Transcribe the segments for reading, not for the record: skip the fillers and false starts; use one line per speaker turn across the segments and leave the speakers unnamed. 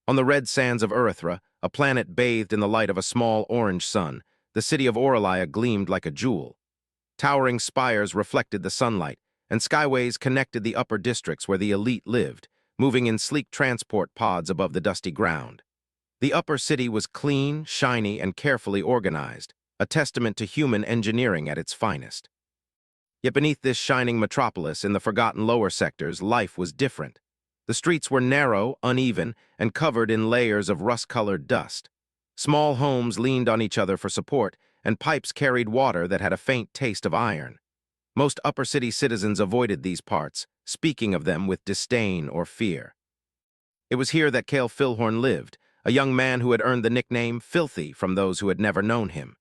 On the red sands of Erythra, a planet bathed in the light of a small orange sun, the city of Aurelia gleamed like a jewel. Towering spires reflected the sunlight, and skyways connected the upper districts where the elite lived, moving in sleek transport pods above the dusty ground. The upper city was clean, shiny, and carefully organized, a testament to human engineering at its finest. Yet beneath this shining metropolis in the forgotten lower sectors, life was different. The streets were narrow, uneven, and covered in layers of rust-colored dust. Small homes leaned on each other for support, and pipes carried water that had a faint taste of iron. Most upper city citizens avoided these parts, speaking of them with disdain or fear. It was here that Cale Filhorn lived, a young man who had earned the nickname Filthy from those who had never known him.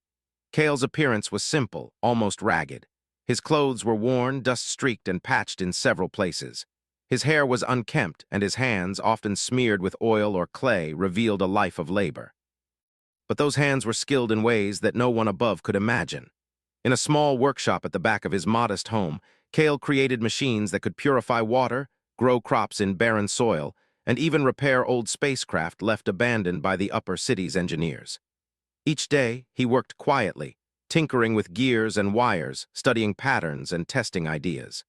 Cale's appearance was simple, almost ragged. His clothes were worn, dust-streaked, and patched in several places. His hair was unkempt, and his hands, often smeared with oil or clay, revealed a life of labor. But those hands were skilled in ways that no one above could imagine. In a small workshop at the back of his modest home, Cale created machines that could purify water, grow crops in barren soil, and even repair old spacecraft left abandoned by the upper city's engineers. Each day, he worked quietly, tinkering with gears and wires, studying patterns and testing ideas.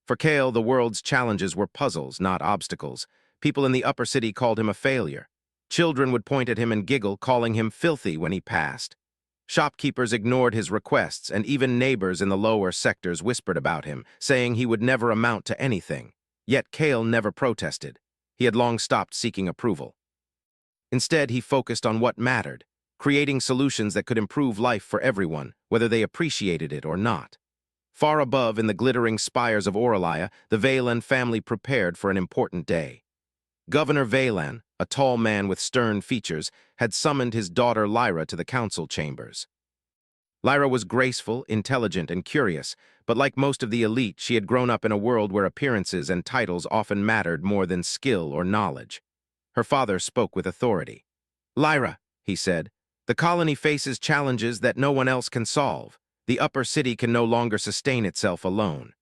For Cale, the world's challenges were puzzles, not obstacles. People in the upper city called him a failure. Children would point at him and giggle, calling him filthy when he passed. Shopkeepers ignored his requests, and even neighbors in the lower sectors whispered about him, saying he would never amount to anything. Yet Cale never protested. He had long stopped seeking approval. Instead, he focused on what mattered, creating solutions that could improve life for everyone, whether they appreciated it or not. Far above, in the glittering spires of Aurelia, the Valen family prepared for an important day. Governor Valen, a tall man with stern features, had summoned his daughter Lyra to the council chambers. Lyra was graceful, intelligent, and curious, but like most of the elite, she had grown up in a world where appearances and titles often mattered more than skill or knowledge. Her father spoke with authority. "Lyra," he said, "the colony faces challenges that no one else can solve. The upper city can no longer sustain itself alone.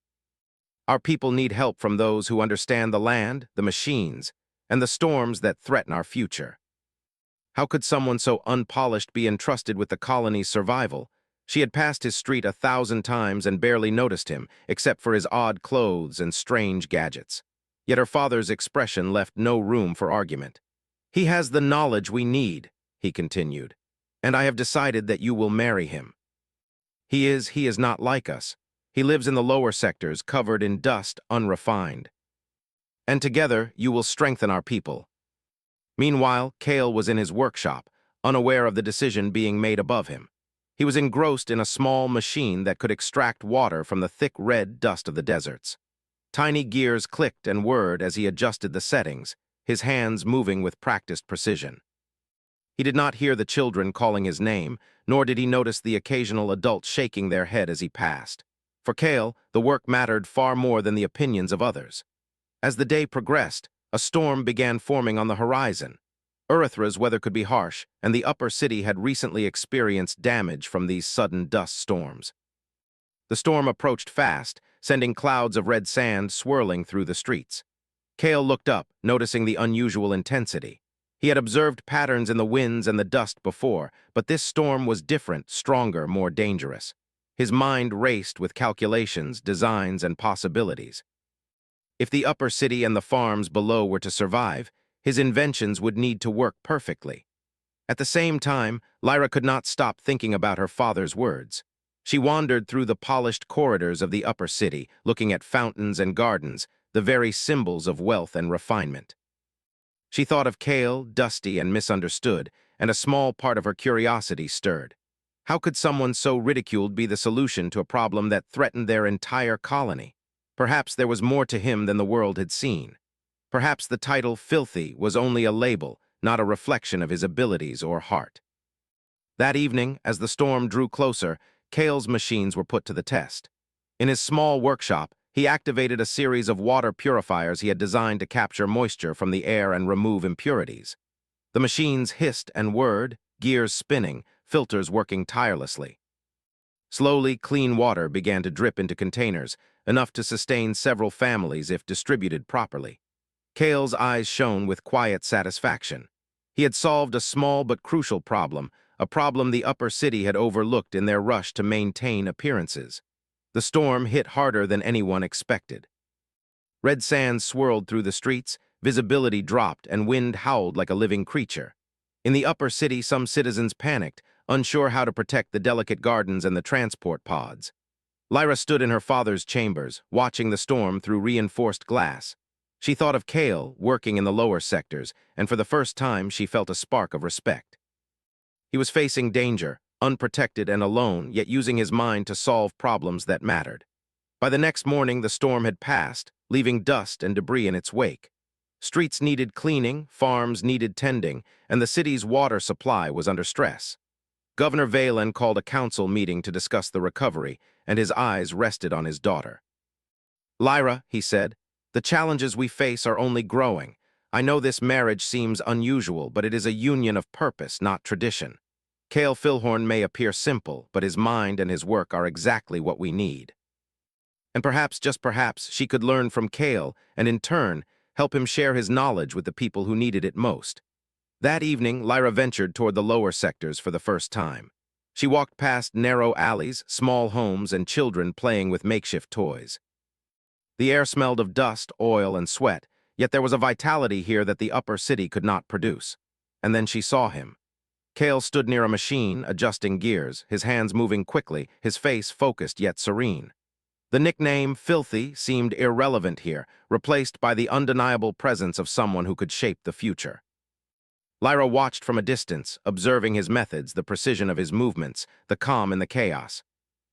Our people need help from those who understand the land, the machines, and the storms that threaten our future." How could someone so unpolished be entrusted with the colony's survival? She had passed his street 1,000 times and barely noticed him, except for his odd clothes and strange gadgets. Yet her father's expression left no room for argument. "He has the knowledge we need," he continued, "and I have decided that you will marry him. He is not like us. He lives in the lower sectors, covered in dust, unrefined. And together, you will strengthen our people." Meanwhile, Cale was in his workshop, unaware of the decision being made above him. He was engrossed in a small machine that could extract water from the thick red dust of the deserts. Tiny gears clicked and whirred as he adjusted the settings, his hands moving with practiced precision. He did not hear the children calling his name, nor did he notice the occasional adult shaking their head as he passed. For Cale, the work mattered far more than the opinions of others. As the day progressed, a storm began forming on the horizon. Erythra's weather could be harsh, and the upper city had recently experienced damage from these sudden dust storms. The storm approached fast, sending clouds of red sand swirling through the streets. Cale looked up, noticing the unusual intensity. He had observed patterns in the winds and the dust before, but this storm was different, stronger, more dangerous. His mind raced with calculations, designs, and possibilities. If the upper city and the farms below were to survive, his inventions would need to work perfectly. At the same time, Lyra could not stop thinking about her father's words. She wandered through the polished corridors of the upper city, looking at fountains and gardens, the very symbols of wealth and refinement. She thought of Cale, dusty and misunderstood, and a small part of her curiosity stirred. How could someone so ridiculed be the solution to a problem that threatened their entire colony? Perhaps there was more to him than the world had seen. Perhaps the title Filthy was only a label, not a reflection of his abilities or heart. That evening, as the storm drew closer, Cale's machines were put to the test. In his small workshop, he activated a series of water purifiers he had designed to capture moisture from the air and remove impurities. The machines hissed and whirred, gears spinning, filters working tirelessly. Slowly, clean water began to drip into containers, enough to sustain several families if distributed properly. Kale's eyes shone with quiet satisfaction. He had solved a small but crucial problem, a problem the upper city had overlooked in their rush to maintain appearances. The storm hit harder than anyone expected. Red sand swirled through the streets, visibility dropped, and wind howled like a living creature. In the upper city, some citizens panicked, unsure how to protect the delicate gardens and the transport pods. Lyra stood in her father's chambers, watching the storm through reinforced glass. She thought of Kale, working in the lower sectors, and for the first time she felt a spark of respect. He was facing danger, unprotected and alone, yet using his mind to solve problems that mattered. By the next morning, the storm had passed, leaving dust and debris in its wake. Streets needed cleaning, farms needed tending, and the city's water supply was under stress. Governor Valen called a council meeting to discuss the recovery, and his eyes rested on his daughter. "Lyra," he said, "the challenges we face are only growing. I know this marriage seems unusual, but it is a union of purpose, not tradition. Kale Filhorn may appear simple, but his mind and his work are exactly what we need." And perhaps, just perhaps, she could learn from Kale and, in turn, help him share his knowledge with the people who needed it most. That evening, Lyra ventured toward the lower sectors for the first time. She walked past narrow alleys, small homes, and children playing with makeshift toys. The air smelled of dust, oil, and sweat, yet there was a vitality here that the upper city could not produce. And then she saw him. Kale stood near a machine, adjusting gears, his hands moving quickly, his face focused yet serene. The nickname Filthy seemed irrelevant here, replaced by the undeniable presence of someone who could shape the future. Lyra watched from a distance, observing his methods, the precision of his movements, the calm in the chaos.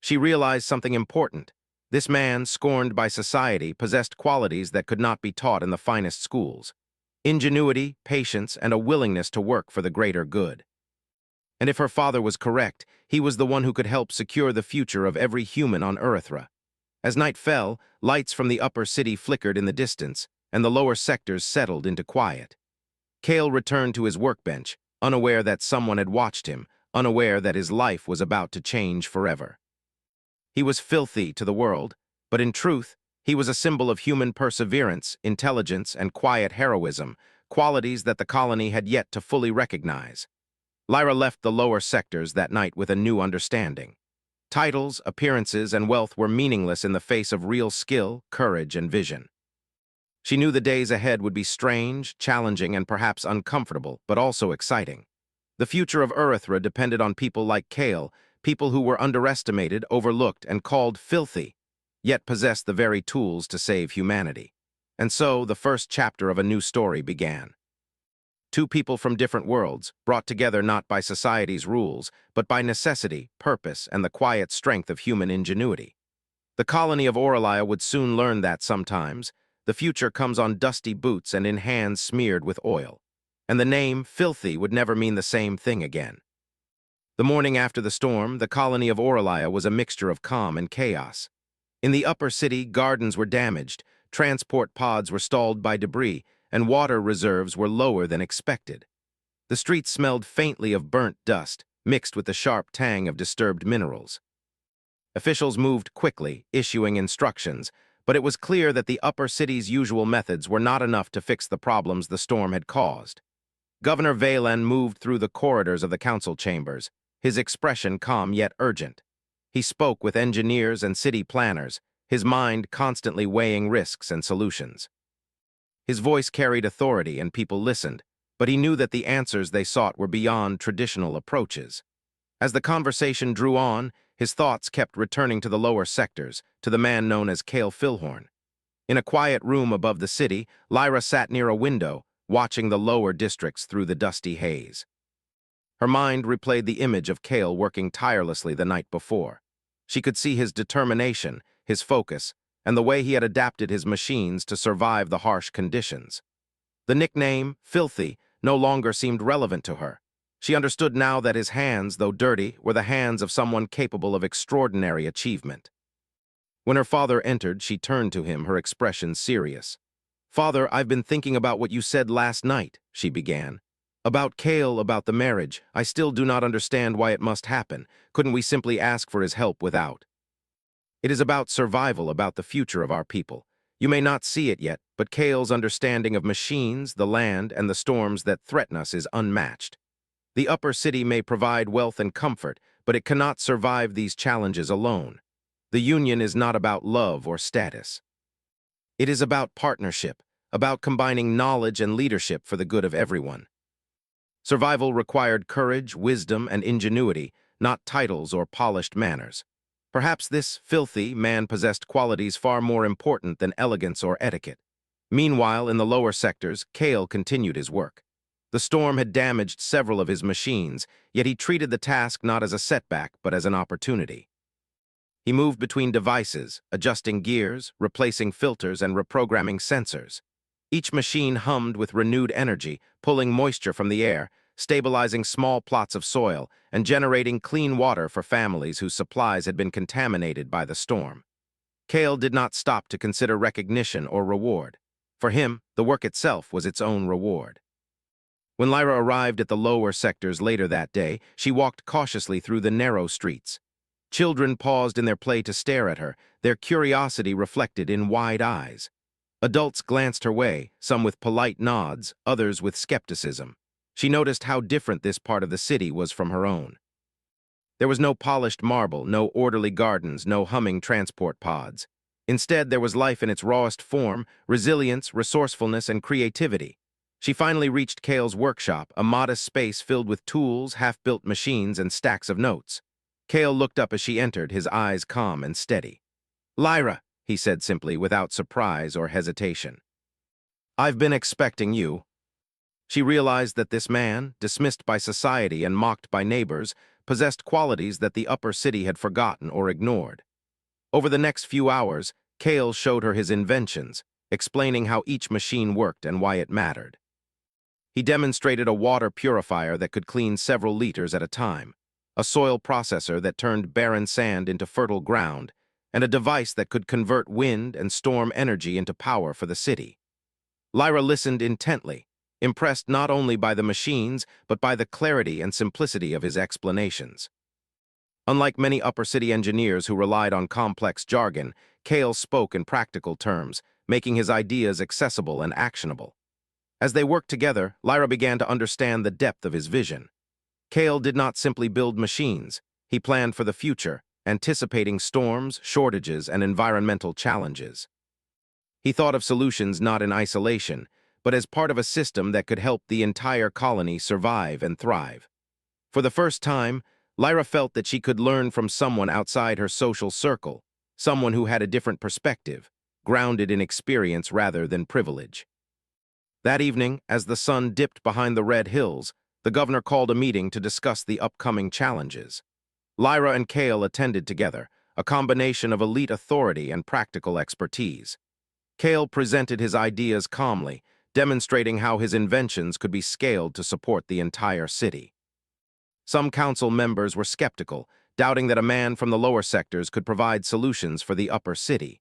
She realized something important. This man, scorned by society, possessed qualities that could not be taught in the finest schools: ingenuity, patience, and a willingness to work for the greater good. And if her father was correct, he was the one who could help secure the future of every human on Earthra. As night fell, lights from the upper city flickered in the distance, and the lower sectors settled into quiet. Kale returned to his workbench, unaware that someone had watched him, unaware that his life was about to change forever. He was filthy to the world, but in truth, he was a symbol of human perseverance, intelligence, and quiet heroism, qualities that the colony had yet to fully recognize. Lyra left the lower sectors that night with a new understanding. Titles, appearances, and wealth were meaningless in the face of real skill, courage, and vision. She knew the days ahead would be strange, challenging, and perhaps uncomfortable, but also exciting. The future of Earthra depended on people like Kale, people who were underestimated, overlooked, and called filthy, yet possessed the very tools to save humanity. And so, the first chapter of a new story began. Two people from different worlds, brought together not by society's rules, but by necessity, purpose, and the quiet strength of human ingenuity. The colony of Orlaia would soon learn that sometimes the future comes on dusty boots and in hands smeared with oil. And the name, Filthy, would never mean the same thing again. The morning after the storm, the colony of Orlaia was a mixture of calm and chaos. In the upper city, gardens were damaged, transport pods were stalled by debris, and water reserves were lower than expected. The streets smelled faintly of burnt dust, mixed with the sharp tang of disturbed minerals. Officials moved quickly, issuing instructions, but it was clear that the upper city's usual methods were not enough to fix the problems the storm had caused. Governor Valen moved through the corridors of the council chambers, his expression calm yet urgent. He spoke with engineers and city planners, his mind constantly weighing risks and solutions. His voice carried authority and people listened, but he knew that the answers they sought were beyond traditional approaches. As the conversation drew on, his thoughts kept returning to the lower sectors, to the man known as Kale Filhorn. In a quiet room above the city, Lyra sat near a window, watching the lower districts through the dusty haze. Her mind replayed the image of Kale working tirelessly the night before. She could see his determination, his focus, and the way he had adapted his machines to survive the harsh conditions. The nickname, Filthy, no longer seemed relevant to her. She understood now that his hands, though dirty, were the hands of someone capable of extraordinary achievement. When her father entered, she turned to him, her expression serious. "Father, I've been thinking about what you said last night," she began. "About Kale, about the marriage. I still do not understand why it must happen. Couldn't we simply ask for his help without? It is about survival, about the future of our people. You may not see it yet, but Kale's understanding of machines, the land, and the storms that threaten us is unmatched. The upper city may provide wealth and comfort, but it cannot survive these challenges alone. The union is not about love or status. It is about partnership, about combining knowledge and leadership for the good of everyone. Survival required courage, wisdom, and ingenuity, not titles or polished manners. Perhaps this filthy, man possessed qualities far more important than elegance or etiquette. Meanwhile, in the lower sectors, Kale continued his work. The storm had damaged several of his machines, yet he treated the task not as a setback, but as an opportunity. He moved between devices, adjusting gears, replacing filters, and reprogramming sensors. Each machine hummed with renewed energy, pulling moisture from the air, stabilizing small plots of soil, and generating clean water for families whose supplies had been contaminated by the storm. Kale did not stop to consider recognition or reward. For him, the work itself was its own reward. When Lyra arrived at the lower sectors later that day, she walked cautiously through the narrow streets. Children paused in their play to stare at her, their curiosity reflected in wide eyes. Adults glanced her way, some with polite nods, others with skepticism. She noticed how different this part of the city was from her own. There was no polished marble, no orderly gardens, no humming transport pods. Instead, there was life in its rawest form, resilience, resourcefulness, and creativity. She finally reached Kale's workshop, a modest space filled with tools, half-built machines, and stacks of notes. Kale looked up as she entered, his eyes calm and steady. "Lyra," he said simply, without surprise or hesitation. "I've been expecting you." She realized that this man, dismissed by society and mocked by neighbors, possessed qualities that the upper city had forgotten or ignored. Over the next few hours, Kale showed her his inventions, explaining how each machine worked and why it mattered. He demonstrated a water purifier that could clean several liters at a time, a soil processor that turned barren sand into fertile ground, and a device that could convert wind and storm energy into power for the city. Lyra listened intently, impressed not only by the machines, but by the clarity and simplicity of his explanations. Unlike many upper city engineers who relied on complex jargon, Kale spoke in practical terms, making his ideas accessible and actionable. As they worked together, Lyra began to understand the depth of his vision. Kale did not simply build machines, he planned for the future, anticipating storms, shortages, and environmental challenges. He thought of solutions not in isolation, but as part of a system that could help the entire colony survive and thrive. For the first time, Lyra felt that she could learn from someone outside her social circle, someone who had a different perspective, grounded in experience rather than privilege. That evening, as the sun dipped behind the red hills, the governor called a meeting to discuss the upcoming challenges. Lyra and Kale attended together, a combination of elite authority and practical expertise. Kale presented his ideas calmly, demonstrating how his inventions could be scaled to support the entire city. Some council members were skeptical, doubting that a man from the lower sectors could provide solutions for the upper city.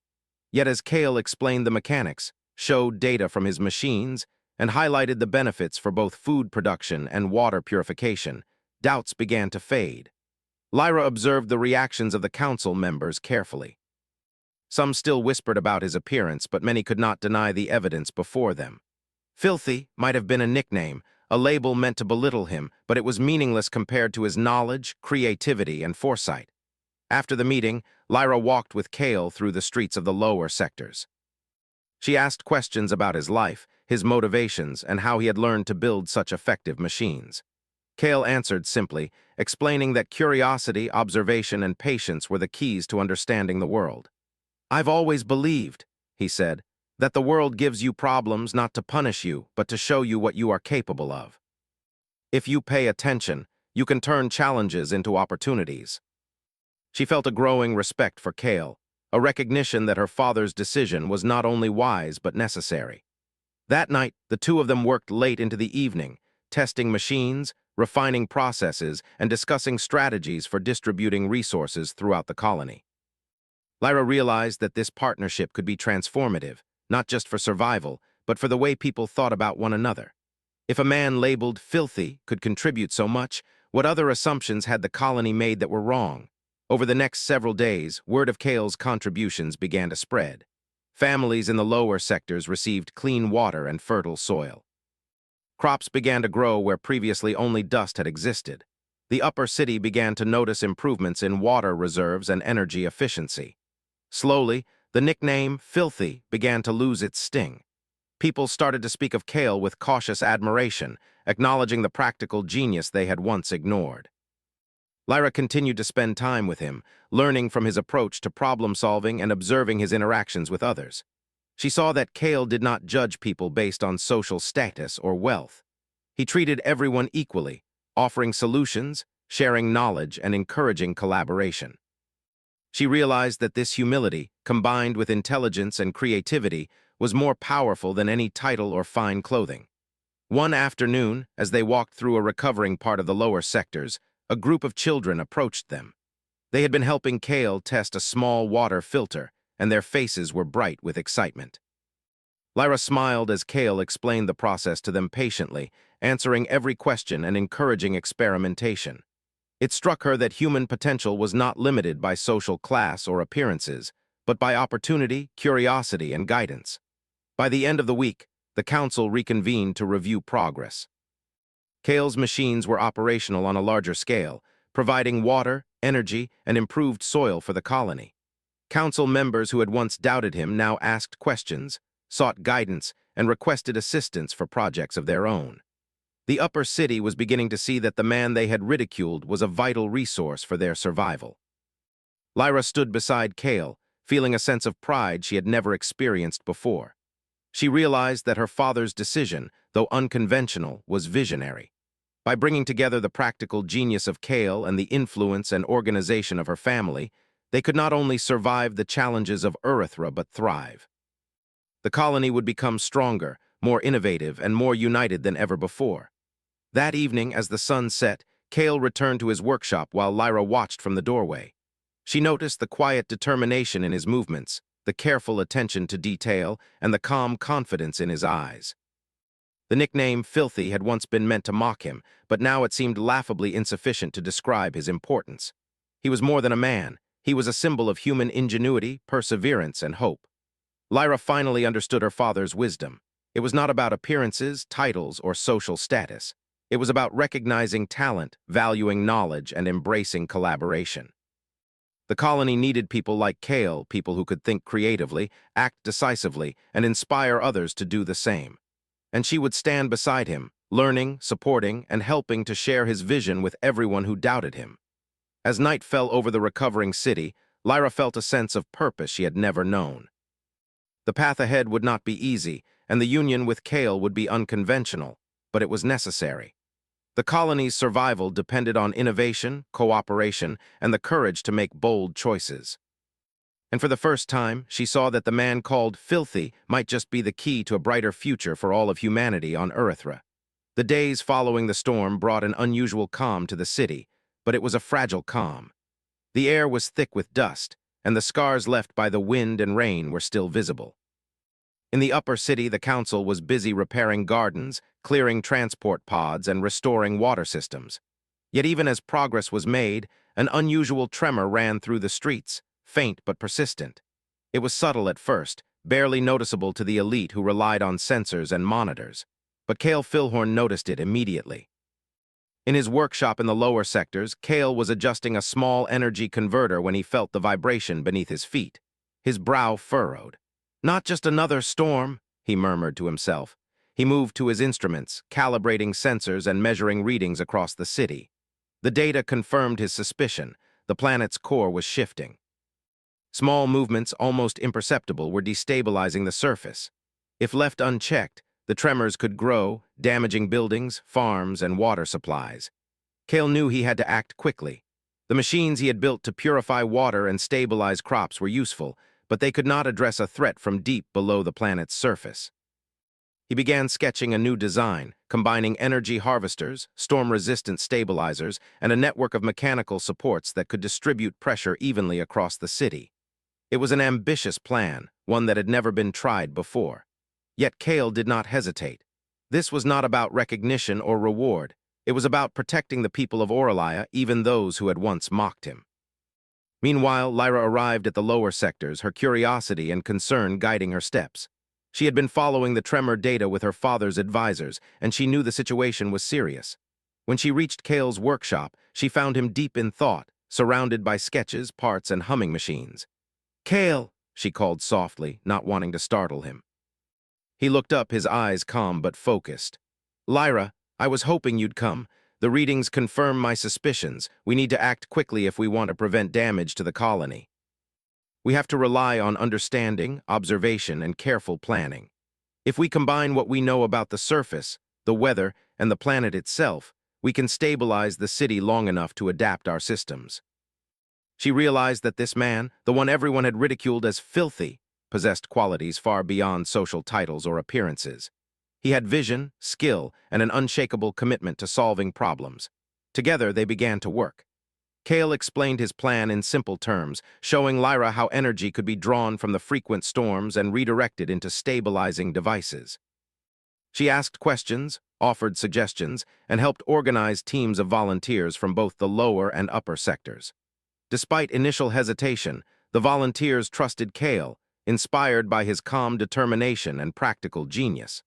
Yet as Kale explained the mechanics, showed data from his machines, and highlighted the benefits for both food production and water purification, doubts began to fade. Lyra observed the reactions of the council members carefully. Some still whispered about his appearance, but many could not deny the evidence before them. Filthy might have been a nickname, a label meant to belittle him, but it was meaningless compared to his knowledge, creativity, and foresight. After the meeting, Lyra walked with Kale through the streets of the lower sectors. She asked questions about his life, his motivations, and how he had learned to build such effective machines. Kale answered simply, explaining that curiosity, observation, and patience were the keys to understanding the world. "I've always believed," he said, "that the world gives you problems not to punish you, but to show you what you are capable of. If you pay attention, you can turn challenges into opportunities." She felt a growing respect for Kale, a recognition that her father's decision was not only wise but necessary. That night, the two of them worked late into the evening, testing machines, refining processes, and discussing strategies for distributing resources throughout the colony. Lyra realized that this partnership could be transformative, not just for survival, but for the way people thought about one another. If a man labeled filthy could contribute so much, what other assumptions had the colony made that were wrong? Over the next several days, word of Kale's contributions began to spread. Families in the lower sectors received clean water and fertile soil. Crops began to grow where previously only dust had existed. The upper city began to notice improvements in water reserves and energy efficiency. Slowly, the nickname Filthy began to lose its sting. People started to speak of Kale with cautious admiration, acknowledging the practical genius they had once ignored. Lyra continued to spend time with him, learning from his approach to problem-solving and observing his interactions with others. She saw that Kale did not judge people based on social status or wealth. He treated everyone equally, offering solutions, sharing knowledge, and encouraging collaboration. She realized that this humility, combined with intelligence and creativity, was more powerful than any title or fine clothing. One afternoon, as they walked through a recovering part of the lower sectors, a group of children approached them. They had been helping Kale test a small water filter, and their faces were bright with excitement. Lyra smiled as Kale explained the process to them patiently, answering every question and encouraging experimentation. It struck her that human potential was not limited by social class or appearances, but by opportunity, curiosity, and guidance. By the end of the week, the council reconvened to review progress. Kale's machines were operational on a larger scale, providing water, energy, and improved soil for the colony. Council members who had once doubted him now asked questions, sought guidance, and requested assistance for projects of their own. The upper city was beginning to see that the man they had ridiculed was a vital resource for their survival. Lyra stood beside Kale, feeling a sense of pride she had never experienced before. She realized that her father's decision, though unconventional, was visionary. By bringing together the practical genius of Kale and the influence and organization of her family, they could not only survive the challenges of Earthra but thrive. The colony would become stronger, more innovative, and more united than ever before. That evening, as the sun set, Kale returned to his workshop while Lyra watched from the doorway. She noticed the quiet determination in his movements, the careful attention to detail, and the calm confidence in his eyes. The nickname Filthy had once been meant to mock him, but now it seemed laughably insufficient to describe his importance. He was more than a man. He was a symbol of human ingenuity, perseverance, and hope. Lyra finally understood her father's wisdom. It was not about appearances, titles, or social status. It was about recognizing talent, valuing knowledge, and embracing collaboration. The colony needed people like Kale, people who could think creatively, act decisively, and inspire others to do the same. And she would stand beside him, learning, supporting, and helping to share his vision with everyone who doubted him. As night fell over the recovering city, Lyra felt a sense of purpose she had never known. The path ahead would not be easy, and the union with Kale would be unconventional, but it was necessary. The colony's survival depended on innovation, cooperation, and the courage to make bold choices. And for the first time, she saw that the man called Filthy might just be the key to a brighter future for all of humanity on Earthra. The days following the storm brought an unusual calm to the city, but it was a fragile calm. The air was thick with dust, and the scars left by the wind and rain were still visible. In the upper city, the council was busy repairing gardens, clearing transport pods, and restoring water systems. Yet even as progress was made, an unusual tremor ran through the streets, faint but persistent. It was subtle at first, barely noticeable to the elite who relied on sensors and monitors. But Kale Filhorn noticed it immediately. In his workshop in the lower sectors, Kale was adjusting a small energy converter when he felt the vibration beneath his feet. His brow furrowed. "Not just another storm," he murmured to himself. He moved to his instruments, calibrating sensors and measuring readings across the city. The data confirmed his suspicion. The planet's core was shifting. Small movements, almost imperceptible, were destabilizing the surface. If left unchecked, the tremors could grow, damaging buildings, farms, and water supplies. Kale knew he had to act quickly. The machines he had built to purify water and stabilize crops were useful, but they could not address a threat from deep below the planet's surface. He began sketching a new design, combining energy harvesters, storm-resistant stabilizers, and a network of mechanical supports that could distribute pressure evenly across the city. It was an ambitious plan, one that had never been tried before. Yet Kale did not hesitate. This was not about recognition or reward. It was about protecting the people of Orlaia, even those who had once mocked him. Meanwhile, Lyra arrived at the lower sectors, her curiosity and concern guiding her steps. She had been following the tremor data with her father's advisors, and she knew the situation was serious. When she reached Kale's workshop, she found him deep in thought, surrounded by sketches, parts, and humming machines. "Kale," she called softly, not wanting to startle him. He looked up, his eyes calm but focused. "Lyra, I was hoping you'd come. The readings confirm my suspicions. We need to act quickly if we want to prevent damage to the colony. We have to rely on understanding, observation, and careful planning. If we combine what we know about the surface, the weather, and the planet itself, we can stabilize the city long enough to adapt our systems." She realized that this man, the one everyone had ridiculed as filthy, possessed qualities far beyond social titles or appearances. He had vision, skill, and an unshakable commitment to solving problems. Together, they began to work. Kale explained his plan in simple terms, showing Lyra how energy could be drawn from the frequent storms and redirected into stabilizing devices. She asked questions, offered suggestions, and helped organize teams of volunteers from both the lower and upper sectors. Despite initial hesitation, the volunteers trusted Kale, inspired by his calm determination and practical genius.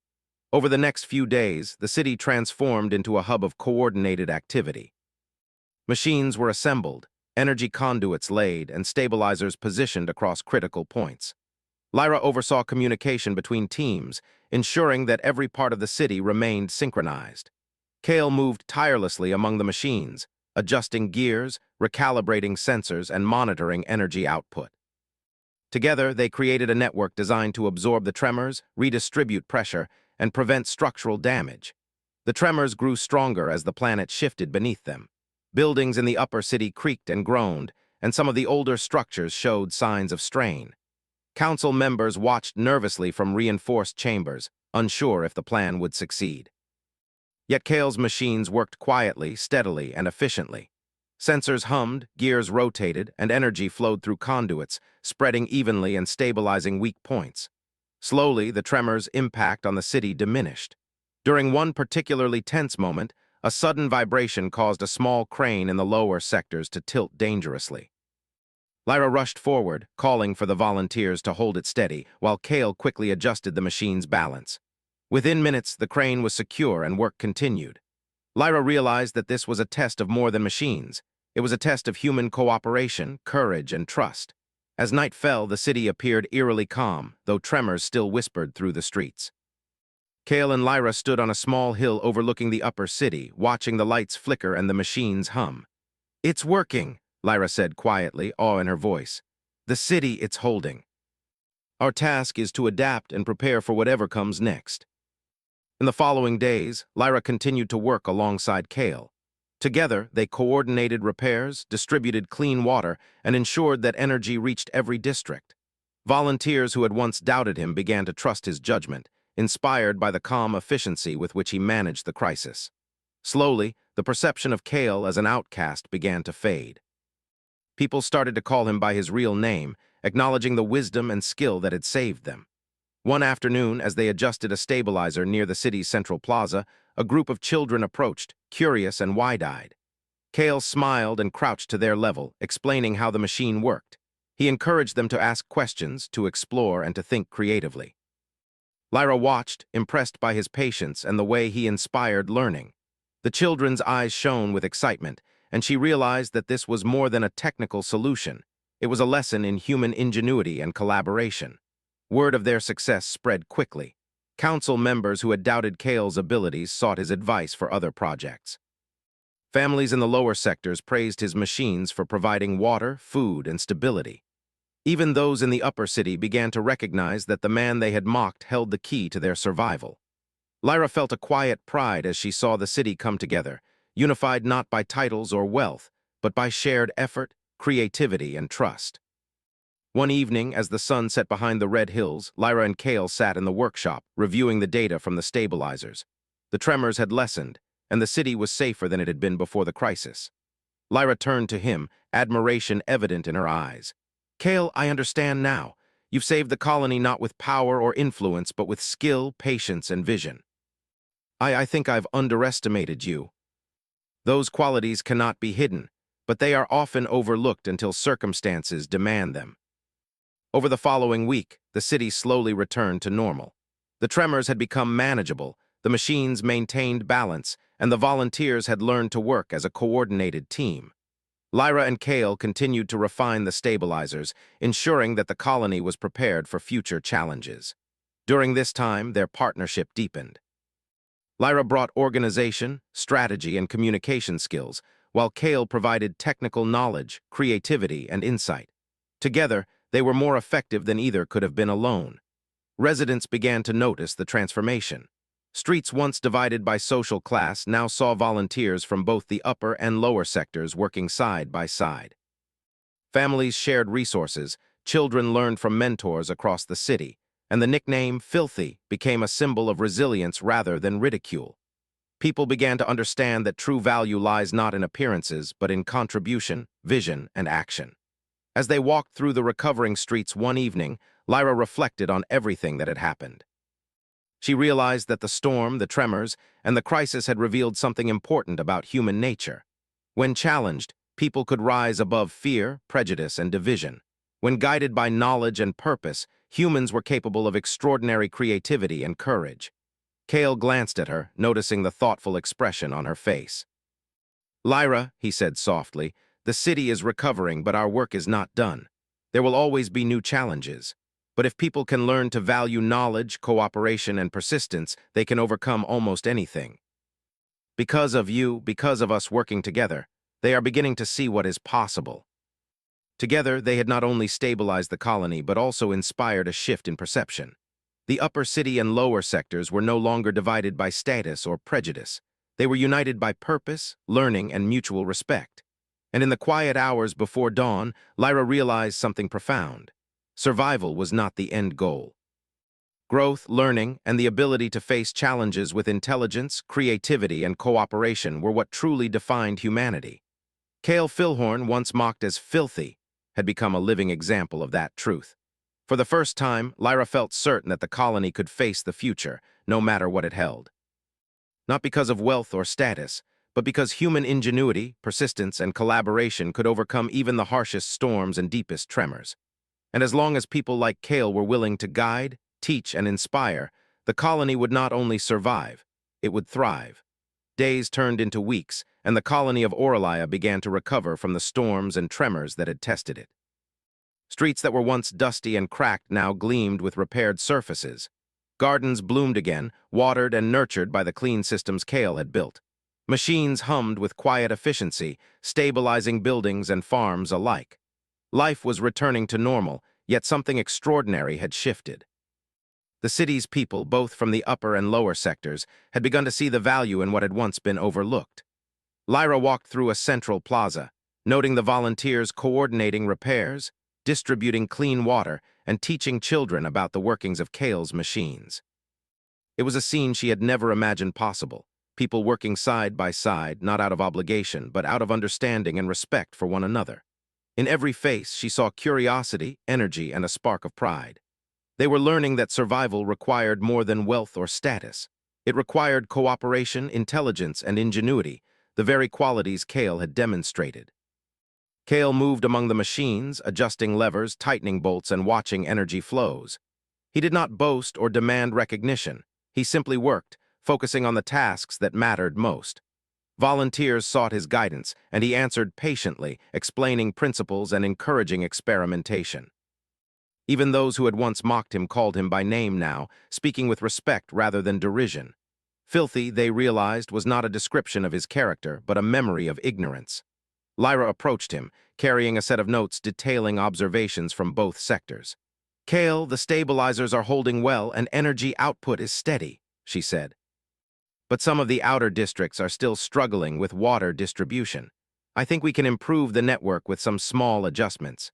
Over the next few days, the city transformed into a hub of coordinated activity. Machines were assembled, energy conduits laid, and stabilizers positioned across critical points. Lyra oversaw communication between teams, ensuring that every part of the city remained synchronized. Kale moved tirelessly among the machines, adjusting gears, recalibrating sensors, and monitoring energy output. Together, they created a network designed to absorb the tremors, redistribute pressure, and prevent structural damage. The tremors grew stronger as the planet shifted beneath them. Buildings in the upper city creaked and groaned, and some of the older structures showed signs of strain. Council members watched nervously from reinforced chambers, unsure if the plan would succeed. Yet Kale's machines worked quietly, steadily, and efficiently. Sensors hummed, gears rotated, and energy flowed through conduits, spreading evenly and stabilizing weak points. Slowly, the tremor's impact on the city diminished. During one particularly tense moment, a sudden vibration caused a small crane in the lower sectors to tilt dangerously. Lyra rushed forward, calling for the volunteers to hold it steady, while Kale quickly adjusted the machine's balance. Within minutes, the crane was secure and work continued. Lyra realized that this was a test of more than machines. It was a test of human cooperation, courage, and trust. As night fell, the city appeared eerily calm, though tremors still whispered through the streets. Kale and Lyra stood on a small hill overlooking the upper city, watching the lights flicker and the machines hum. "It's working," Lyra said quietly, awe in her voice. "The city it's holding. Our task is to adapt and prepare for whatever comes next." In the following days, Lyra continued to work alongside Kale. Together, they coordinated repairs, distributed clean water, and ensured that energy reached every district. Volunteers who had once doubted him began to trust his judgment, inspired by the calm efficiency with which he managed the crisis. Slowly, the perception of Kale as an outcast began to fade. People started to call him by his real name, acknowledging the wisdom and skill that had saved them. One afternoon, as they adjusted a stabilizer near the city's central plaza, a group of children approached, curious and wide-eyed. Kale smiled and crouched to their level, explaining how the machine worked. He encouraged them to ask questions, to explore, and to think creatively. Lyra watched, impressed by his patience and the way he inspired learning. The children's eyes shone with excitement, and she realized that this was more than a technical solution. It was a lesson in human ingenuity and collaboration. Word of their success spread quickly. Council members who had doubted Kale's abilities sought his advice for other projects. Families in the lower sectors praised his machines for providing water, food, and stability. Even those in the upper city began to recognize that the man they had mocked held the key to their survival. Lyra felt a quiet pride as she saw the city come together, unified not by titles or wealth, but by shared effort, creativity, and trust. One evening, as the sun set behind the red hills, Lyra and Kale sat in the workshop, reviewing the data from the stabilizers. The tremors had lessened, and the city was safer than it had been before the crisis. Lyra turned to him, admiration evident in her eyes. "Kale, I understand now. You've saved the colony not with power or influence, but with skill, patience, and vision. I think I've underestimated you. Those qualities cannot be hidden. but they are often overlooked until circumstances demand them. Over the following week, the city slowly returned to normal. The tremors had become manageable, the machines maintained balance, and the volunteers had learned to work as a coordinated team. Lyra and Kale continued to refine the stabilizers, ensuring that the colony was prepared for future challenges. During this time, their partnership deepened. Lyra brought organization, strategy, and communication skills, while Kale provided technical knowledge, creativity, and insight. Together, they were more effective than either could have been alone. Residents began to notice the transformation. Streets once divided by social class now saw volunteers from both the upper and lower sectors working side by side. Families shared resources, children learned from mentors across the city, and the nickname Filthy became a symbol of resilience rather than ridicule. People began to understand that true value lies not in appearances, but in contribution, vision, and action. As they walked through the recovering streets one evening, Lyra reflected on everything that had happened. She realized that the storm, the tremors, and the crisis had revealed something important about human nature. When challenged, people could rise above fear, prejudice, and division. When guided by knowledge and purpose, humans were capable of extraordinary creativity and courage. Kale glanced at her, noticing the thoughtful expression on her face. "Lyra," he said softly, "the city is recovering, but our work is not done. There will always be new challenges. But if people can learn to value knowledge, cooperation, and persistence, they can overcome almost anything. Because of you, because of us working together, they are beginning to see what is possible." Together, they had not only stabilized the colony, but also inspired a shift in perception. The upper city and lower sectors were no longer divided by status or prejudice. They were united by purpose, learning, and mutual respect. And in the quiet hours before dawn, Lyra realized something profound. Survival was not the end goal. Growth, learning, and the ability to face challenges with intelligence, creativity, and cooperation were what truly defined humanity. Kale Filhorn, once mocked as filthy, had become a living example of that truth. For the first time, Lyra felt certain that the colony could face the future, no matter what it held. Not because of wealth or status, but because human ingenuity, persistence, and collaboration could overcome even the harshest storms and deepest tremors. And as long as people like Kale were willing to guide, teach, and inspire, the colony would not only survive, it would thrive. Days turned into weeks, and the colony of Orlaia began to recover from the storms and tremors that had tested it. Streets that were once dusty and cracked now gleamed with repaired surfaces. Gardens bloomed again, watered and nurtured by the clean systems Kale had built. Machines hummed with quiet efficiency, stabilizing buildings and farms alike. Life was returning to normal, yet something extraordinary had shifted. The city's people, both from the upper and lower sectors, had begun to see the value in what had once been overlooked. Lyra walked through a central plaza, noting the volunteers coordinating repairs, distributing clean water, and teaching children about the workings of Kale's machines. It was a scene she had never imagined possible, people working side by side, not out of obligation, but out of understanding and respect for one another. In every face, she saw curiosity, energy, and a spark of pride. They were learning that survival required more than wealth or status. It required cooperation, intelligence, and ingenuity, the very qualities Kale had demonstrated. Kale moved among the machines, adjusting levers, tightening bolts, and watching energy flows. He did not boast or demand recognition. He simply worked, focusing on the tasks that mattered most. Volunteers sought his guidance, and he answered patiently, explaining principles and encouraging experimentation. Even those who had once mocked him called him by name now, speaking with respect rather than derision. Filthy, they realized, was not a description of his character, but a memory of ignorance. Lyra approached him, carrying a set of notes detailing observations from both sectors. "Kale, the stabilizers are holding well and energy output is steady," she said. "But some of the outer districts are still struggling with water distribution. I think we can improve the network with some small adjustments."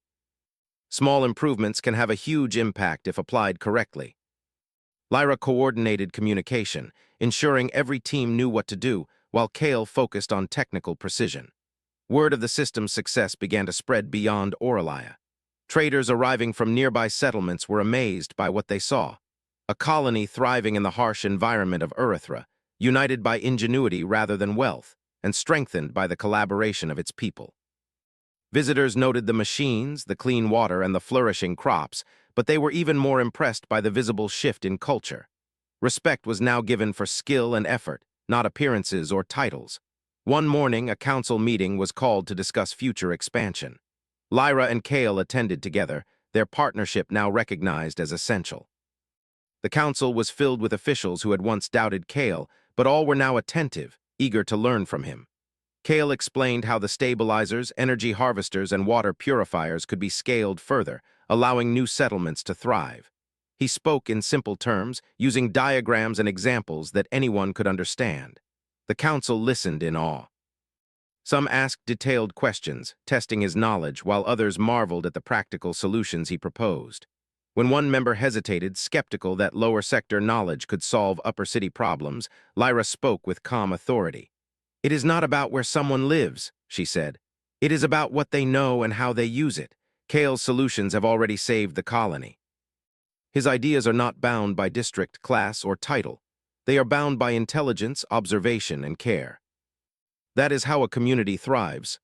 Small improvements can have a huge impact if applied correctly. Lyra coordinated communication, ensuring every team knew what to do, while Kale focused on technical precision. Word of the system's success began to spread beyond Orlaia. Traders arriving from nearby settlements were amazed by what they saw. A colony thriving in the harsh environment of Urethra, united by ingenuity rather than wealth, and strengthened by the collaboration of its people. Visitors noted the machines, the clean water, and the flourishing crops, but they were even more impressed by the visible shift in culture. Respect was now given for skill and effort, not appearances or titles. One morning, a council meeting was called to discuss future expansion. Lyra and Kale attended together, their partnership now recognized as essential. The council was filled with officials who had once doubted Kale, but all were now attentive, eager to learn from him. Kale explained how the stabilizers, energy harvesters, and water purifiers could be scaled further, allowing new settlements to thrive. He spoke in simple terms, using diagrams and examples that anyone could understand. The council listened in awe. Some asked detailed questions, testing his knowledge, while others marveled at the practical solutions he proposed. When one member hesitated, skeptical that lower sector knowledge could solve upper city problems, Lyra spoke with calm authority. "It is not about where someone lives," she said. "It is about what they know and how they use it. Kale's solutions have already saved the colony." His ideas are not bound by district, class, or title. They are bound by intelligence, observation, and care. That is how a community thrives.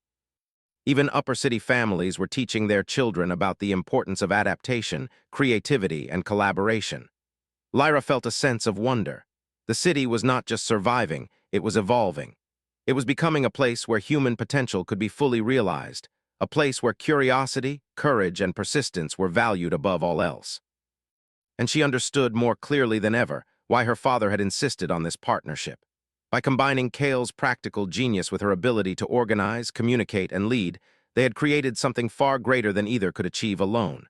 Even upper city families were teaching their children about the importance of adaptation, creativity, and collaboration. Lyra felt a sense of wonder. The city was not just surviving, it was evolving. It was becoming a place where human potential could be fully realized, a place where curiosity, courage, and persistence were valued above all else. And she understood more clearly than ever why her father had insisted on this partnership. By combining Kale's practical genius with her ability to organize, communicate, and lead, they had created something far greater than either could achieve alone.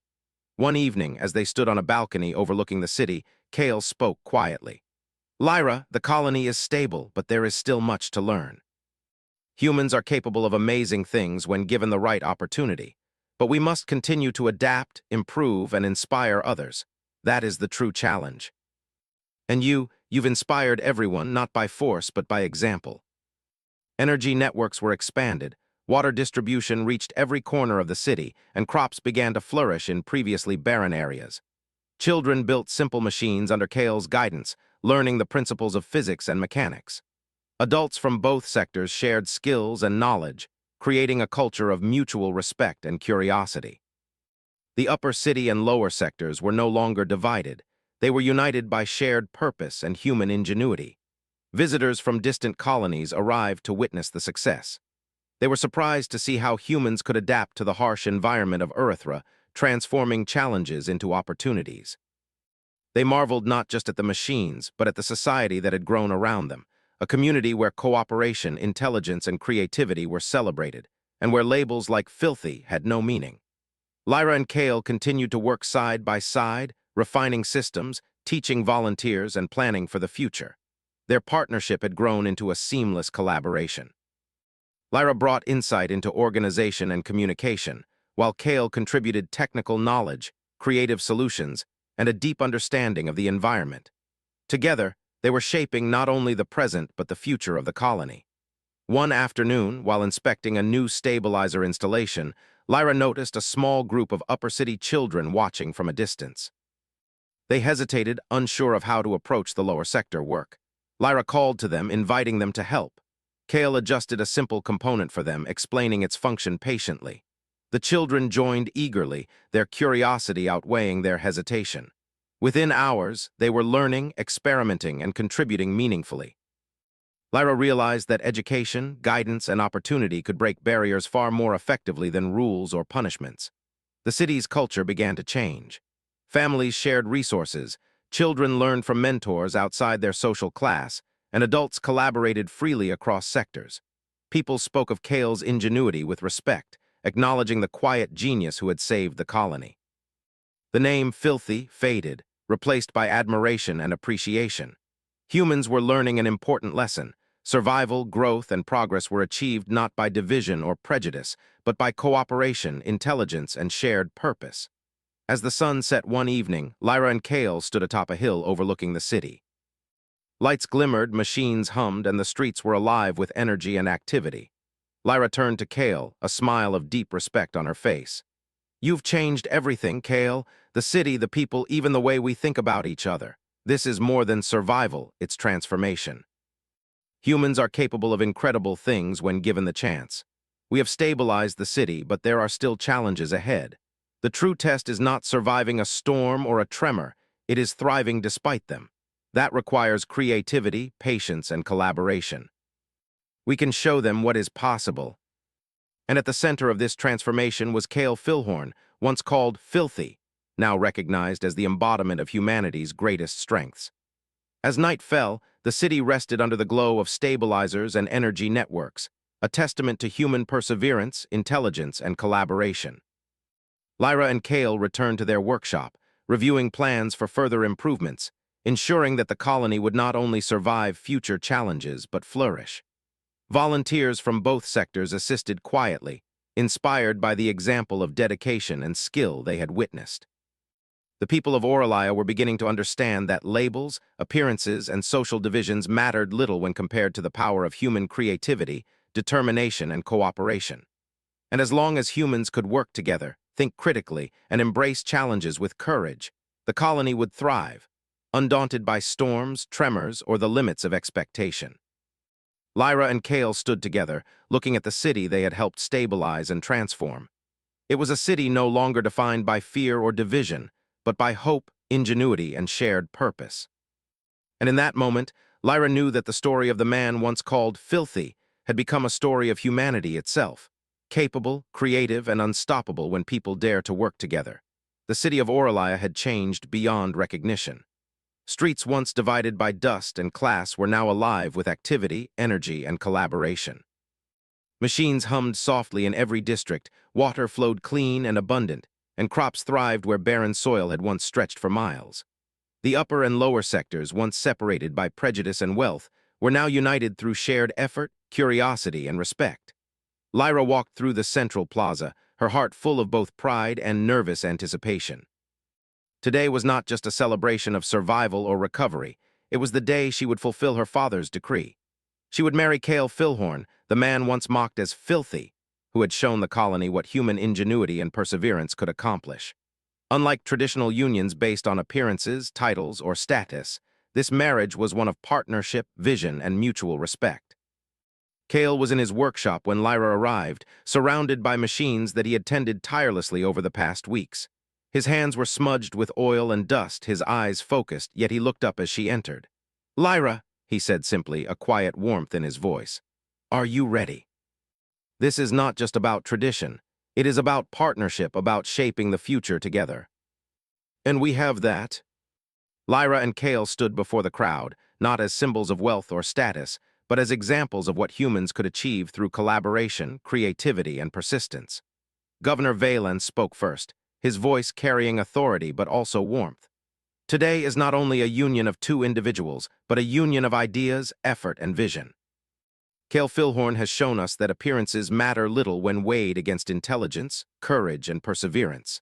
One evening, as they stood on a balcony overlooking the city, Kale spoke quietly. "Lyra, the colony is stable, but there is still much to learn. Humans are capable of amazing things when given the right opportunity, but we must continue to adapt, improve, and inspire others. That is the true challenge. And you've inspired everyone, not by force, but by example." Energy networks were expanded, water distribution reached every corner of the city, and crops began to flourish in previously barren areas. Children built simple machines under Kale's guidance, learning the principles of physics and mechanics. Adults from both sectors shared skills and knowledge, creating a culture of mutual respect and curiosity. The upper city and lower sectors were no longer divided. They were united by shared purpose and human ingenuity. Visitors from distant colonies arrived to witness the success. They were surprised to see how humans could adapt to the harsh environment of Earthra, transforming challenges into opportunities. They marveled not just at the machines, but at the society that had grown around them, a community where cooperation, intelligence, and creativity were celebrated, and where labels like filthy had no meaning. Lyra and Kale continued to work side by side, refining systems, teaching volunteers, and planning for the future. Their partnership had grown into a seamless collaboration. Lyra brought insight into organization and communication, while Kale contributed technical knowledge, creative solutions, and a deep understanding of the environment. Together, they were shaping not only the present but the future of the colony. One afternoon, while inspecting a new stabilizer installation, Lyra noticed a small group of upper city children watching from a distance. They hesitated, unsure of how to approach the lower sector work. Lyra called to them, inviting them to help. Kale adjusted a simple component for them, explaining its function patiently. The children joined eagerly, their curiosity outweighing their hesitation. Within hours, they were learning, experimenting, and contributing meaningfully. Lyra realized that education, guidance, and opportunity could break barriers far more effectively than rules or punishments. The city's culture began to change. Families shared resources, children learned from mentors outside their social class, and adults collaborated freely across sectors. People spoke of Kale's ingenuity with respect, acknowledging the quiet genius who had saved the colony. The name Filthy faded, replaced by admiration and appreciation. Humans were learning an important lesson. Survival, growth, and progress were achieved not by division or prejudice, but by cooperation, intelligence, and shared purpose. As the sun set one evening, Lyra and Kale stood atop a hill overlooking the city. Lights glimmered, machines hummed, and the streets were alive with energy and activity. Lyra turned to Kale, a smile of deep respect on her face. "You've changed everything, Kale. The city, the people, even the way we think about each other. This is more than survival, it's transformation. Humans are capable of incredible things when given the chance. We have stabilized the city, but there are still challenges ahead. The true test is not surviving a storm or a tremor, it is thriving despite them. That requires creativity, patience, and collaboration. We can show them what is possible. And at the center of this transformation was Cale Filhorn, once called Filthy, now recognized as the embodiment of humanity's greatest strengths. As night fell, the city rested under the glow of stabilizers and energy networks, a testament to human perseverance, intelligence, and collaboration. Lyra and Cale returned to their workshop, reviewing plans for further improvements, ensuring that the colony would not only survive future challenges but flourish. Volunteers from both sectors assisted quietly, inspired by the example of dedication and skill they had witnessed. The people of Orolya were beginning to understand that labels, appearances, and social divisions mattered little when compared to the power of human creativity, determination, and cooperation. And as long as humans could work together, think critically, and embrace challenges with courage, the colony would thrive, undaunted by storms, tremors, or the limits of expectation. Lyra and Cale stood together, looking at the city they had helped stabilize and transform. It was a city no longer defined by fear or division, but by hope, ingenuity, and shared purpose. And in that moment, Lyra knew that the story of the man once called Filthy had become a story of humanity itself, capable, creative, and unstoppable when people dare to work together. The city of Orolya had changed beyond recognition. Streets once divided by dust and class were now alive with activity, energy, and collaboration. Machines hummed softly in every district, water flowed clean and abundant, and crops thrived where barren soil had once stretched for miles. The upper and lower sectors, once separated by prejudice and wealth, were now united through shared effort, curiosity, and respect. Lyra walked through the central plaza, her heart full of both pride and nervous anticipation. Today was not just a celebration of survival or recovery, it was the day she would fulfill her father's decree. She would marry Cale Filhorn, the man once mocked as Filthy, who had shown the colony what human ingenuity and perseverance could accomplish. Unlike traditional unions based on appearances, titles, or status, this marriage was one of partnership, vision, and mutual respect. Cale was in his workshop when Lyra arrived, surrounded by machines that he had tended tirelessly over the past weeks. His hands were smudged with oil and dust, his eyes focused, yet he looked up as she entered. "Lyra," he said simply, a quiet warmth in his voice. "Are you ready? This is not just about tradition. It is about partnership, about shaping the future together." "And we have that." Lyra and Cale stood before the crowd, not as symbols of wealth or status, but as examples of what humans could achieve through collaboration, creativity, and persistence. Governor Valen spoke first, his voice carrying authority but also warmth. "Today is not only a union of two individuals, but a union of ideas, effort, and vision. Cale Filhorn has shown us that appearances matter little when weighed against intelligence, courage, and perseverance.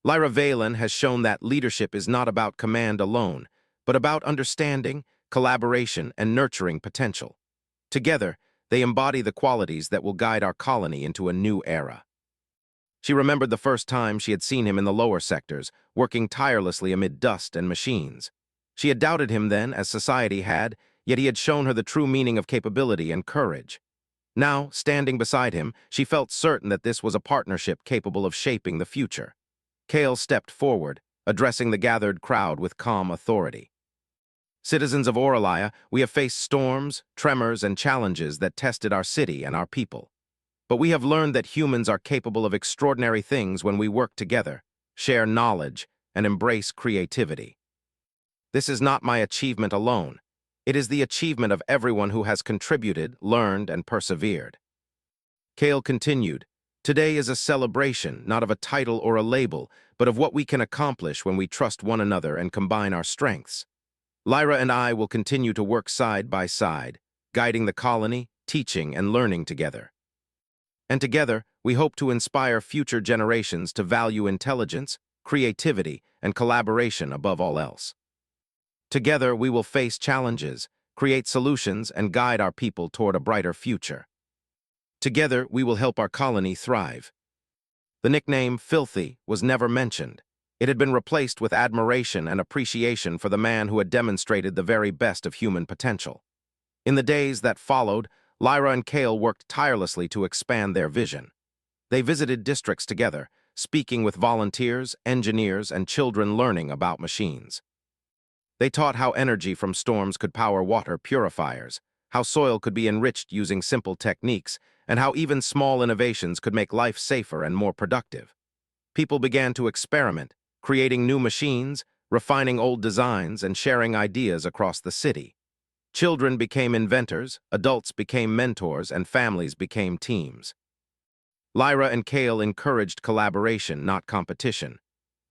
Lyra Valen has shown that leadership is not about command alone, but about understanding, collaboration, and nurturing potential. Together, they embody the qualities that will guide our colony into a new era." She remembered the first time she had seen him in the lower sectors, working tirelessly amid dust and machines. She had doubted him then, as society had, yet he had shown her the true meaning of capability and courage. Now, standing beside him, she felt certain that this was a partnership capable of shaping the future. Cale stepped forward, addressing the gathered crowd with calm authority. "Citizens of Orolya, we have faced storms, tremors, and challenges that tested our city and our people. But we have learned that humans are capable of extraordinary things when we work together, share knowledge, and embrace creativity. This is not my achievement alone. It is the achievement of everyone who has contributed, learned, and persevered." Cale continued, "Today is a celebration, not of a title or a label, but of what we can accomplish when we trust one another and combine our strengths. Lyra and I will continue to work side by side, guiding the colony, teaching, and learning together. And together, we hope to inspire future generations to value intelligence, creativity, and collaboration above all else. Together, we will face challenges, create solutions, and guide our people toward a brighter future. Together, we will help our colony thrive." The nickname Filthy was never mentioned. It had been replaced with admiration and appreciation for the man who had demonstrated the very best of human potential. In the days that followed, Lyra and Kale worked tirelessly to expand their vision. They visited districts together, speaking with volunteers, engineers, and children learning about machines. They taught how energy from storms could power water purifiers, how soil could be enriched using simple techniques, and how even small innovations could make life safer and more productive. People began to experiment, creating new machines, refining old designs, and sharing ideas across the city. Children became inventors, adults became mentors, and families became teams. Lyra and Kale encouraged collaboration, not competition.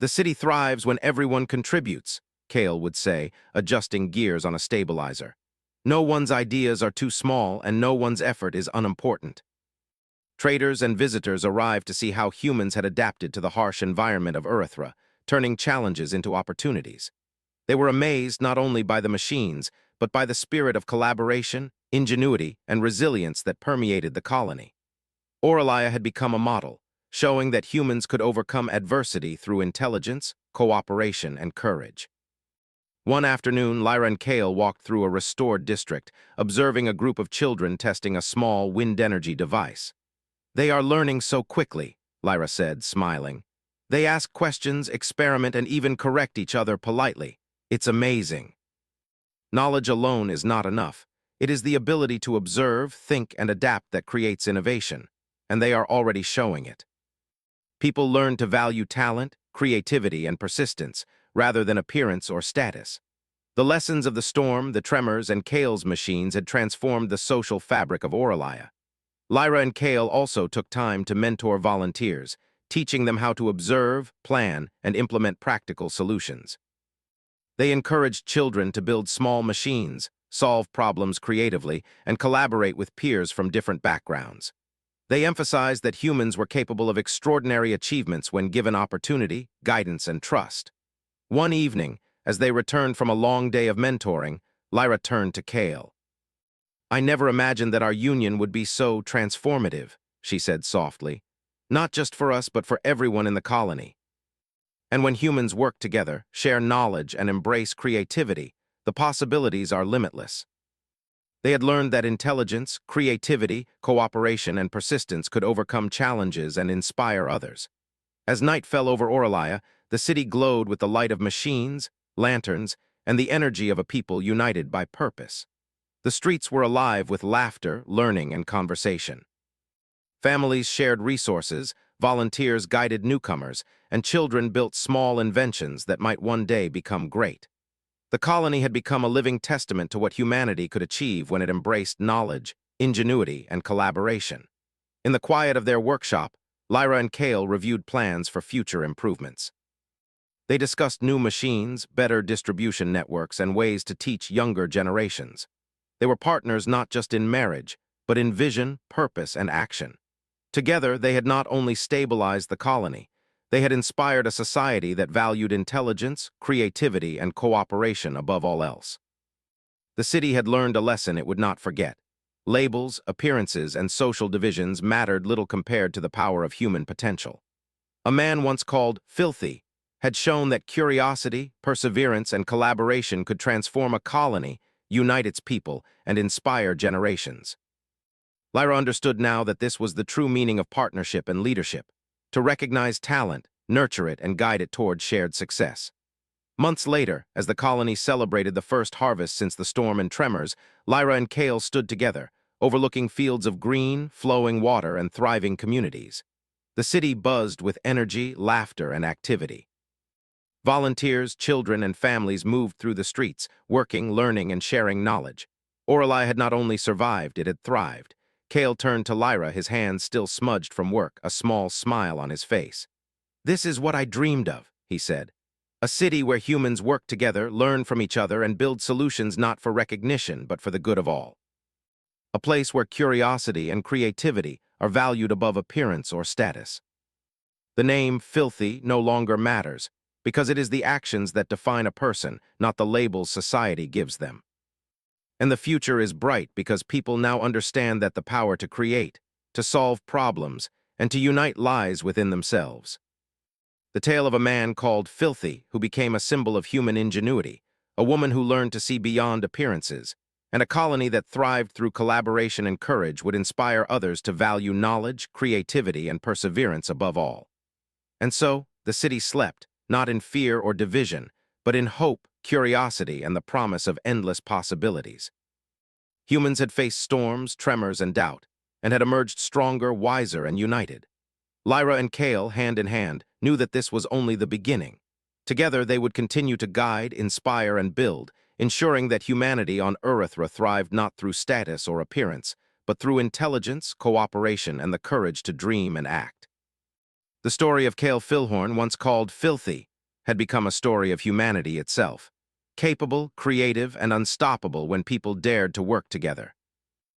"The city thrives when everyone contributes," Kale would say, adjusting gears on a stabilizer. "No one's ideas are too small, and no one's effort is unimportant." Traders and visitors arrived to see how humans had adapted to the harsh environment of Earthra, turning challenges into opportunities. They were amazed not only by the machines, but by the spirit of collaboration, ingenuity, and resilience that permeated the colony. Oralia had become a model, showing that humans could overcome adversity through intelligence, cooperation, and courage. One afternoon, Lyra and Kale walked through a restored district, observing a group of children testing a small wind energy device. "They are learning so quickly," Lyra said, smiling. "They ask questions, experiment, and even correct each other politely. It's amazing." Knowledge alone is not enough. It is the ability to observe, think, and adapt that creates innovation, and they are already showing it. People learn to value talent, creativity, and persistence, rather than appearance or status. The lessons of the storm, the tremors, and Kale's machines had transformed the social fabric of Oralia. Lyra and Kale also took time to mentor volunteers, teaching them how to observe, plan, and implement practical solutions. They encouraged children to build small machines, solve problems creatively, and collaborate with peers from different backgrounds. They emphasized that humans were capable of extraordinary achievements when given opportunity, guidance, and trust. One evening, as they returned from a long day of mentoring, Lyra turned to Kale. "I never imagined that our union would be so transformative," she said softly. "Not just for us, but for everyone in the colony. And when humans work together, share knowledge, and embrace creativity, the possibilities are limitless." They had learned that intelligence, creativity, cooperation, and persistence could overcome challenges and inspire others. As night fell over Oralia, the city glowed with the light of machines, lanterns, and the energy of a people united by purpose. The streets were alive with laughter, learning, and conversation. Families shared resources, volunteers guided newcomers, and children built small inventions that might one day become great. The colony had become a living testament to what humanity could achieve when it embraced knowledge, ingenuity, and collaboration. In the quiet of their workshop, Lyra and Kale reviewed plans for future improvements. They discussed new machines, better distribution networks, and ways to teach younger generations. They were partners not just in marriage, but in vision, purpose, and action. Together, they had not only stabilized the colony, they had inspired a society that valued intelligence, creativity, and cooperation above all else. The city had learned a lesson it would not forget. Labels, appearances, and social divisions mattered little compared to the power of human potential. A man once called filthy had shown that curiosity, perseverance, and collaboration could transform a colony, unite its people, and inspire generations. Lyra understood now that this was the true meaning of partnership and leadership, to recognize talent, nurture it, and guide it toward shared success. Months later, as the colony celebrated the first harvest since the storm and tremors, Lyra and Kale stood together, overlooking fields of green, flowing water, and thriving communities. The city buzzed with energy, laughter, and activity. Volunteers, children, and families moved through the streets, working, learning, and sharing knowledge. Oralia had not only survived, it had thrived. Kale turned to Lyra, his hands still smudged from work, a small smile on his face. "This is what I dreamed of," he said. "A city where humans work together, learn from each other, and build solutions not for recognition, but for the good of all. A place where curiosity and creativity are valued above appearance or status." The name filthy no longer matters, because it is the actions that define a person, not the labels society gives them. And the future is bright because people now understand that the power to create, to solve problems, and to unite lies within themselves. The tale of a man called Filthy, who became a symbol of human ingenuity, a woman who learned to see beyond appearances, and a colony that thrived through collaboration and courage would inspire others to value knowledge, creativity, and perseverance above all. And so, the city slept, not in fear or division, but in hope, curiosity, and the promise of endless possibilities. Humans had faced storms, tremors, and doubt, and had emerged stronger, wiser, and united. Lyra and Kale, hand in hand, knew that this was only the beginning. Together, they would continue to guide, inspire, and build, ensuring that humanity on Earthra thrived not through status or appearance, but through intelligence, cooperation, and the courage to dream and act. The story of Kale Filhorn, once called Filthy, had become a story of humanity itself, capable, creative, and unstoppable when people dared to work together.